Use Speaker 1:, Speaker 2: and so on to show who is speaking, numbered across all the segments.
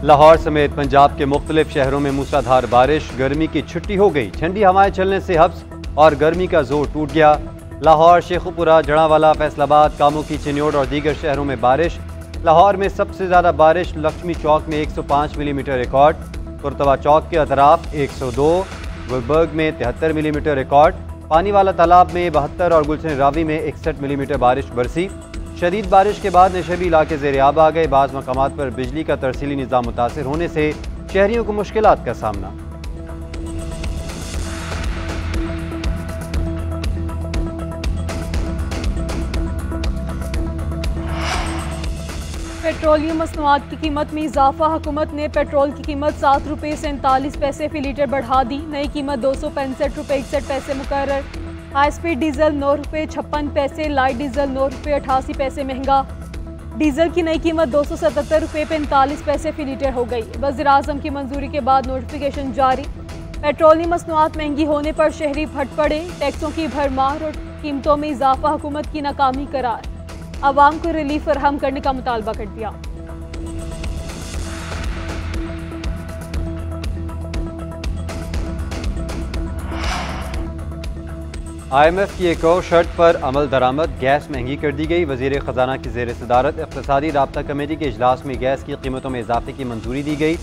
Speaker 1: लाहौर समेत पंजाब के मुख्तलिफ शहरों में मूसलाधार बारिश, गर्मी की छुट्टी हो गई। ठंडी हवाएं चलने से हब्स और गर्मी का जोर टूट गया। लाहौर, शेखुपुरा, जड़ावाला, फैसलाबाद, कामोकी, चिन्योड और दीगर शहरों में बारिश। लाहौर में सबसे ज़्यादा बारिश लक्ष्मी चौक में 105 मिलीमीटर रिकॉर्ड, कुर्तवा चौक के अतराफ 102, गुलबर्ग में 73 मिलीमीटर रिकॉर्ड, पानीवाला तालाब में 72 और गुलशन रावी में 61 मिलीमीटर बारिश बरसी। शदीद बारिश के बाद नशेबी इलाके ज़ेर-ए-आब आ गए। बाज़ मकामात पर बिजली का तरसीली निज़ाम मुतासिर होने से शहरियों को मुश्किलात का सामना।
Speaker 2: पेट्रोलियम मसनूआत की कीमत में इजाफा। हुकूमत ने पेट्रोल की कीमत 7 रुपये से 39 पैसे फी लीटर बढ़ा दी। नई कीमत 265 रुपये 61 पैसे मुकर्रर। हाई स्पीड डीजल 9 रुपये 56 पैसे, लाइट डीजल 9 रुपये 88 पैसे महंगा। डीजल की नई कीमत 277 रुपये 45 पैसे फी लीटर हो गई। वज़ीर आज़म की मंजूरी के बाद नोटिफिकेशन जारी। पेट्रोलियम मसनूआत महंगी होने पर शहरी फट पड़े। टैक्सों की भरमार और कीमतों में इजाफा हुकूमत की नाकामी करार। आवाम को रिलीफ फराहम करने का मुतालबा कर दिया।
Speaker 1: IMF की एक और शर्त पर अमल दरामद, गैस महंगी कर दी गई। वज़ीर ख़जाना की ज़ेर सदारत इक़्तिसादी राब्ता कमेटी के इजलास में गैस की कीमतों में इजाफे की मंजूरी दी गई।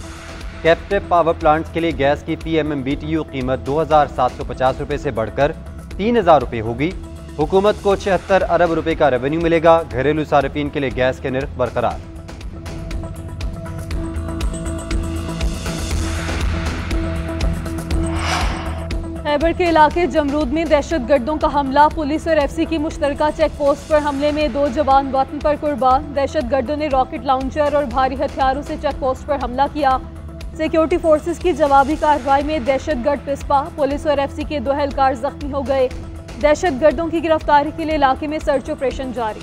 Speaker 1: कैप्टिव पावर प्लांट्स के लिए गैस की PMMBTU कीमत 2750 रुपये से बढ़कर 3000 रुपये होगी। हुकूमत को 76 अरब रुपए का रेवेन्यू मिलेगा। घरेलू सार्फिन के लिए गैस के निर्ख बरकरार।
Speaker 2: खैबर के इलाके जमरूद में दहशत गर्दों का हमला। पुलिस और FC की मुश्तरका चेक पोस्ट पर हमले में 2 जवान वतन पर कुर्बान। दहशत गर्दों ने रॉकेट लॉन्चर और भारी हथियारों से चेक पोस्ट पर हमला किया। सिक्योरिटी फोर्सेस की जवाबी कार्रवाई में दहशत गर्द पिस्पा। पुलिस और FC के 2 एहलकार जख्मी हो गए। दहशत गर्दों की गिरफ्तारी के लिए इलाके में सर्च ऑपरेशन जारी।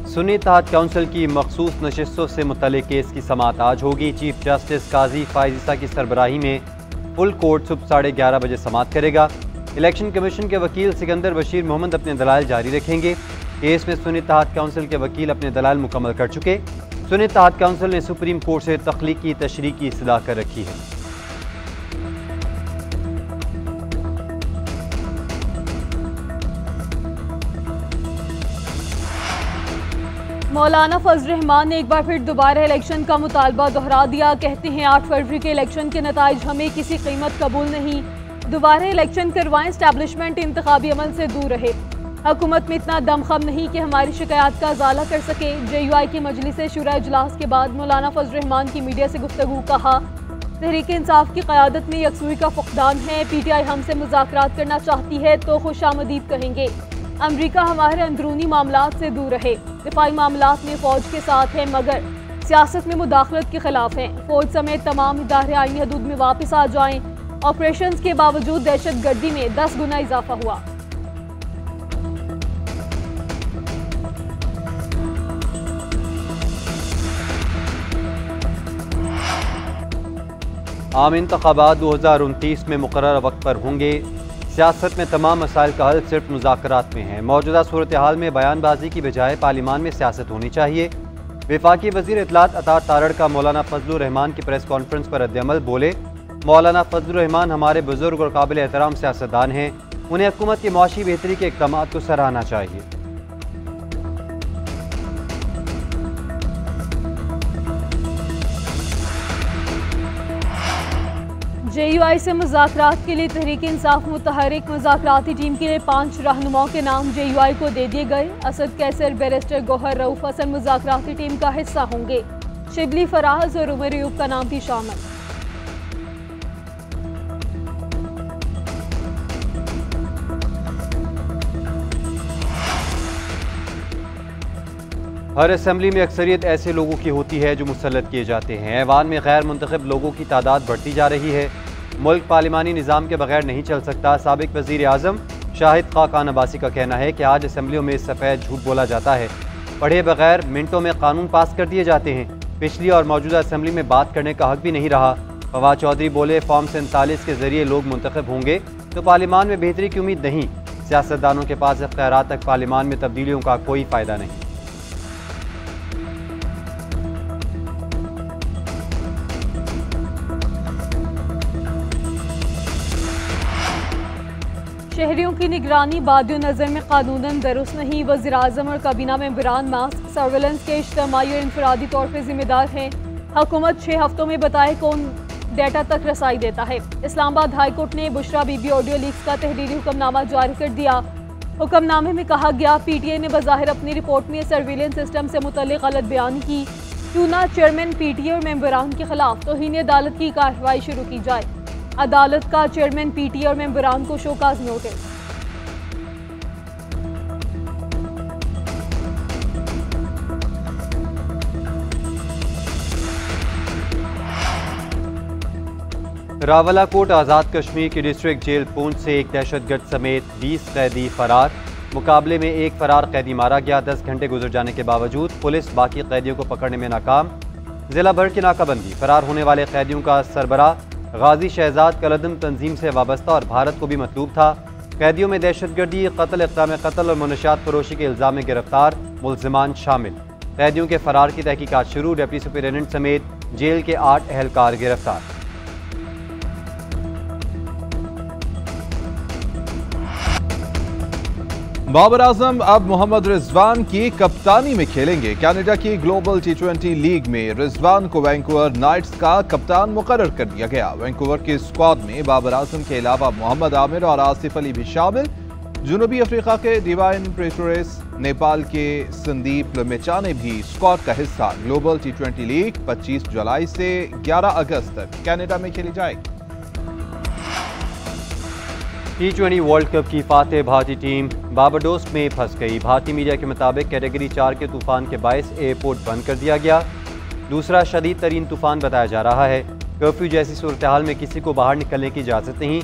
Speaker 1: सुन्नी इत्तेहाद काउंसिल की मखसूस नशिस्तों से मुतल्लिक केस की समाअत आज होगी। चीफ जस्टिस काजी फायज़ की सरबराही में फुल कोर्ट सुबह 11:30 बजे समाअत करेगा। इलेक्शन कमीशन के वकील सिकंदर बशीर मोहम्मद अपने दलाइल जारी रखेंगे। केस में सुन्नी इत्तेहाद काउंसिल के वकील अपने दलाइल मुकम्मल कर चुके। सुन्नी इत्तेहाद काउंसिल ने सुप्रीम कोर्ट से तख्लीकी तशरीह की इस्तदा कर रखी है।
Speaker 2: मौलाना फजल रहमान ने एक बार फिर दोबारा इलेक्शन का मुतालबा दोहरा दिया। कहते हैं 8 फरवरी के इलेक्शन के नताइज हमें किसी कीमत कबूल नहीं। दोबारा इलेक्शन करवाएं, एस्टैब्लिशमेंट इंतखाबी अमल से दूर रहे। हुकूमत में इतना दमखम नहीं कि हमारी शिकायत का अजाला कर सके। JUI की मजलिस शुरा इजलास के बाद मौलाना फजल रहमान की मीडिया से गुफ्तगू। कहा, तहरीक इंसाफ की क़यादत में यकसुई का फुकदान है। PTI हमसे मुज़ाकरात करना चाहती है तो खुशामदीद कहेंगे। अमरीका हमारे अंदरूनी मामलात से दूर रहे। दिफाई मामलात में फ़ौज के साथ है मगर सियासत में मुदाखलत के खिलाफ हैं। फ़ौज समेत तमाम इदारे आईनी हदूद में वापस आ जाएं। ऑपरेशन के बावजूद दहशत गर्दी में 10 गुना इजाफा हुआ।
Speaker 1: आम इंतखाबात 2029 में मुकर्रर वक्त पर होंगे। सियासत में तमाम मसाइल का हल सिर्फ मुज़ाकरात में है। मौजूदा सूरत हाल में बयानबाजी की बजाय पार्लिमान में सियासत होनी चाहिए। वफाकी वज़ीर इत्तलात अता तारड़ का मौलाना फजल रहमान की प्रेस कॉन्फ्रेंस पर रद्द-ए-अमल। बोले, मौलाना फजल रहमान हमारे बुजुर्ग और काबिल एहतराम सियासतदान हैं। उन्हें हुकूमत की मुआशी बेहतरी के इक़दाम को सराहना चाहिए।
Speaker 2: JUI से मुज़ाकरात के लिए तहरीक इंसाफ मुतहरिक मुज़ाकराती टीम के लिए 5 रहनुमाओं के नाम JUI को दे दिए गए। असद कैसर, बैरिस्टर गौहर रऊफ हसन मुज़ाकराती टीम का हिस्सा होंगे। शिबली फराज और उमर अयूब का नाम भी शामिल।
Speaker 1: हर असम्बली में अक्सरियत ऐसे लोगों की होती है जो मुसल्लत किए जाते हैं। ऐवान में गैर मुंतखब लोगों की तादाद बढ़ती जा रही है। मुल्क पार्लिमानी निज़ाम के बगैर नहीं चल सकता। साबिक वज़ीर आज़म शाहिद खान अब्बासी का कहना है कि आज असम्बलियों में सफ़ेद झूठ बोला जाता है। पढ़े बगैर मिनटों में कानून पास कर दिए जाते हैं। पिछली और मौजूदा असम्बली में बात करने का हक भी नहीं रहा। फवाद चौधरी बोले, फॉर्म 47 के जरिए लोग मुंतखब होंगे तो पार्लिमान में बेहतरी की उम्मीद नहीं। सियासतदानों के पास इख्तियारात तक पार्लियामान में तब्दीलियों का कोई फ़ायदा नहीं।
Speaker 2: शहरियों की निगरानी बादियो नज़र में कानूनन दुरुस्त नहीं। वज़ीर-ए-आज़म और काबीना मेंबरान मास्क सर्वेलेंस के इज्तिमाई और इनफरादी तौर पर जिम्मेदार हैं। हुकूमत 6 हफ्तों में बताए कौन डेटा तक रसाई देता है। इस्लामाबाद हाई कोर्ट ने बुशरा बीबी ऑडियो लीक्स का तहरीरी हुक्मनामा जारी कर दिया। हुक्मनामे में कहा गया, PTI ने बज़ाहिर अपनी रिपोर्ट में सर्विलेंस सिस्टम से मुतल्लिक़ गलत बयान की। क्यों ना चेयरमैन PTI और मेंबरान के खिलाफ तौहीन अदालत की कार्रवाई शुरू की जाए। अदालत का चेयरमैन PTI और मेंबरान को शोकाज नोटिस।
Speaker 1: रावलाकोट आज़ाद कश्मीर की डिस्ट्रिक्ट जेल पूंछ से एक दहशतगर्द समेत 20 कैदी फरार। मुकाबले में एक फरार कैदी मारा गया। 10 घंटे गुजर जाने के बावजूद पुलिस बाकी कैदियों को पकड़ने में नाकाम। जिला भर की नाकाबंदी। फरार होने वाले कैदियों का सरबराह गाजी शहजाद कलदम तंजीम से वाबस्ता और भारत को भी मतलूब था। कैदियों में दहशतगर्दी, कत्ल, इक़दाम कत्ल और मुनशियात फरोशी के इल्ज़ाम में गिरफ्तार मुल्ज़िमान शामिल। कैदियों के फरार की तहकीकात शुरू। डिप्टी सुपरिटेंडेंट समेत जेल के 8 एहलकार गिरफ्तार।
Speaker 3: बाबर आजम अब मोहम्मद रिजवान की कप्तानी में खेलेंगे। कनाडा की ग्लोबल T20 लीग में रिजवान को वैंकूवर नाइट्स का कप्तान मुकर्रर कर दिया गया। वैंकूवर के स्क्वाड में बाबर आजम के अलावा मोहम्मद आमिर और आसिफ अली भी शामिल। जनूबी अफ्रीका के डिवाइन प्रेटोरेस, नेपाल के संदीप लमेचा ने भी स्क्वाड का हिस्सा। ग्लोबल T20 लीग 25 जुलाई से 11 अगस्त तक कनाडा में खेली जाएगी।
Speaker 1: T20 वर्ल्ड कप की फातेह भारतीय टीम बारबाडोस में फंस गई। भारतीय मीडिया के मुताबिक कैटेगरी 4 के तूफान के बायस एयरपोर्ट बंद कर दिया गया। दूसरा शदीद तरीन तूफान बताया जा रहा है। कर्फ्यू जैसी सूरत हाल में किसी को बाहर निकलने की इजाज़त नहीं।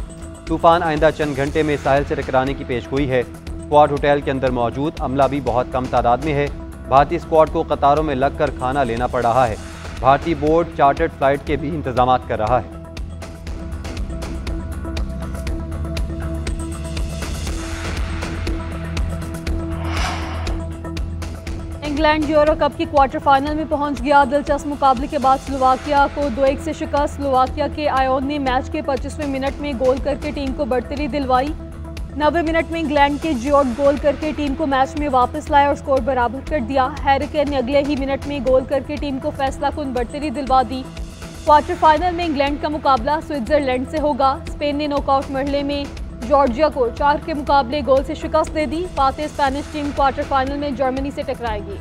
Speaker 1: तूफान आइंदा चंद घंटे में साहिल से टकराने की पेशगोई है। स्क्वाड होटल के अंदर मौजूद, अमला भी बहुत कम तादाद में है। भारतीय स्क्वाड को कतारों में लगकर खाना लेना पड़ रहा है। भारतीय बोर्ड चार्टर्ड फ्लाइट के भी इंतजाम कर रहा है।
Speaker 2: इंग्लैंड यूरो कप की क्वार्टर फाइनल में पहुंच गया। दिलचस्प मुकाबले के बाद स्लोवाकिया को 2-1 से शिकस्त। स्लोवाकिया के आयोन ने मैच के 25वें मिनट में गोल करके टीम को बढ़तरी दिलवाई। 90 मिनट में इंग्लैंड के जियोट गोल करके टीम को मैच में वापस लाया और स्कोर बराबर कर दिया। हैरी केन ने अगले ही मिनट में गोल करके टीम को फैसलाकुन बढ़तरी दिलवा दी। क्वार्टर फाइनल में इंग्लैंड का मुकाबला स्विट्जरलैंड से होगा। स्पेन ने नॉकआउट मरहले में जॉर्जिया को 4 के मुकाबले गोल से शिकस्त दे दी। Fateh Spanish team quarter final में जर्मनी से टकराएगी।